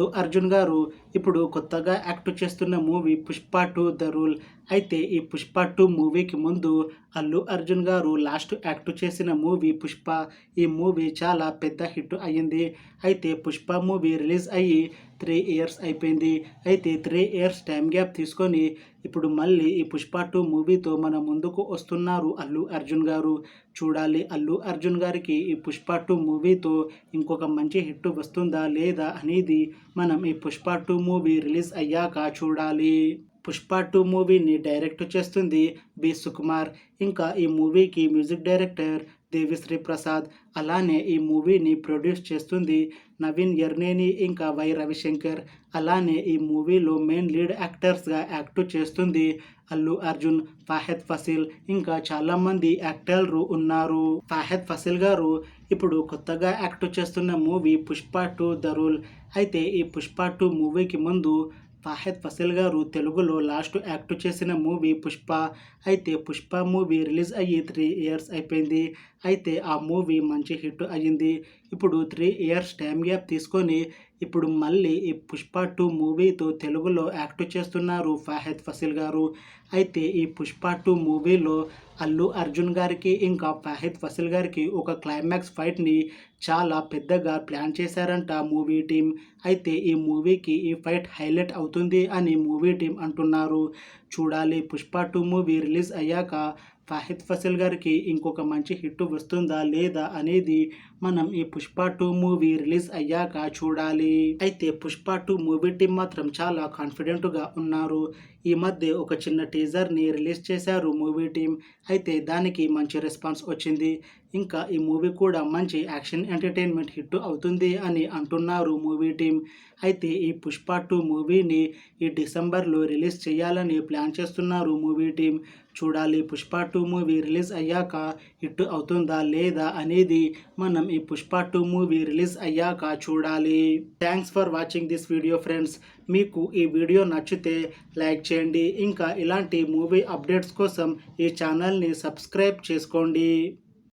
అల్లు అర్జున్ గారు ఇప్పుడు కొత్తగా యాక్ట్ చేస్తున్న మూవీ 'పుష్ప 2 ద రూల్'. అయితే ఈ 'పుష్ప 2' మూవీకి ముందు అల్లు అర్జున్ గారు లాస్ట్ యాక్ట్ చేసిన మూవీ 'పుష్ప'. ఈ మూవీ చాలా పెద్ద హిట్ అయ్యింది. అయితే 'పుష్ప' మూవీ రిలీజ్ అయ్యి 3 ఇయర్స్ అయిపోయింది. అయితే 3 ఇయర్స్ టైం గ్యాప్ తీసుకొని ఇప్పుడు మళ్ళీ ఈ 'పుష్ప 2' మూవీతో మన ముందుకు వస్తున్నారు అల్లు అర్జున్ గారు. చూడాలి అల్లు అర్జున్ గారికి ఈ 'పుష్ప 2' మూవీతో ఇంకొక మంచి హిట్ వస్తుందా లేదా అనేది మనం ఈ 'పుష్ప 2' మూవీ రిలీజ్ అయ్యాక చూడాలి. 'పుష్ప 2' మూవీని డైరెక్ట్ చేస్తుంది బి. సుకుమార్. ఇంకా ఈ మూవీకి మ్యూజిక్ డైరెక్టర్ దేవిశ్రీ ప్రసాద్. అలానే ఈ మూవీని ప్రొడ్యూస్ చేస్తుంది నవీన్ యర్నేని ఇంకా వై. రవిశంకర్. అలానే ఈ మూవీలో మెయిన్ లీడ్ యాక్టర్స్గా యాక్ట్ చేస్తుంది అల్లు అర్జున్, ఫహద్ ఫాసిల్ ఇంకా చాలామంది యాక్టర్లు ఉన్నారు. ఫహద్ ఫాసిల్ గారు ఇప్పుడు కొత్తగా యాక్ట్ చేస్తున్న మూవీ 'పుష్ప 2 ద రూల్'. అయితే ఈ 'పుష్ప 2' మూవీకి ముందు ఫహద్ ఫాసిల్ గారు తెలుగులో లాస్ట్ యాక్ట్ చేసిన మూవీ 'పుష్ప'. అయితే 'పుష్ప' మూవీ రిలీజ్ అయ్యి 3 ఇయర్స్ అయిపోయింది. అయితే ఆ మూవీ మంచి హిట్ అయ్యింది. ఇప్పుడు 3 ఇయర్స్ టైం గ్యాప్ తీసుకొని ఇప్పుడు మళ్ళీ ఈ 'పుష్ప 2' మూవీతో తెలుగులో యాక్ట్ చేస్తున్నారు ఫహద్ ఫాసిల్ గారు. అయితే ఈ 'పుష్ప 2' మూవీలో అల్లు అర్జున్ గారికి ఇంకా ఫహద్ ఫాసిల్ గారికి ఒక క్లైమాక్స్ ఫైట్ని చాలా పెద్దగా ప్లాన్ చేశారంట మూవీ టీం. అయితే ఈ మూవీకి ఈ ఫైట్ హైలైట్ అవుతుంది అని మూవీ టీం అంటున్నారు. చూడాలి 'పుష్ప 2' మూవీ రిలీజ్ అయ్యాక ఫహద్ ఫాసిల్ గారికి ఇంకొక మంచి హిట్ వస్తుందా లేదా అనేది మనం ఈ 'పుష్ప 2' మూవీ రిలీజ్ అయ్యాక చూడాలి. అయితే 'పుష్ప 2' మూవీ టీం మాత్రం చాలా కాన్ఫిడెంట్గా ఉన్నారు. ఈ మధ్య ఒక చిన్న టీజర్ని రిలీజ్ చేశారు మూవీ టీం. అయితే దానికి మంచి రెస్పాన్స్ వచ్చింది. ఇంకా ఈ మూవీ కూడా మంచి యాక్షన్ ఎంటర్టైన్మెంట్ హిట్ అవుతుంది అని అంటున్నారు మూవీ టీం. అయితే ఈ 'పుష్ప 2' మూవీని ఈ డిసెంబర్లో రిలీజ్ చేయాలని ప్లాన్ చేస్తున్నారు మూవీ టీం. చూడాలి 'పుష్ప 2' మూవీ రిలీజ్ అయ్యాక హిట్ అవుతుందా లేదా అనేది మనం ఈ 'పుష్ప 2' మూవీ రిలీజ్ అయ్యాక చూడాలి. Thanks for watching this video friends. మీకు ఈ వీడియో నచ్చితే లైక్ చేయండి. ఇంకా ఇలాంటి మూవీ అప్డేట్స్ కోసం ఈ ఛానల్ని సబ్స్క్రైబ్ చేసుకోండి.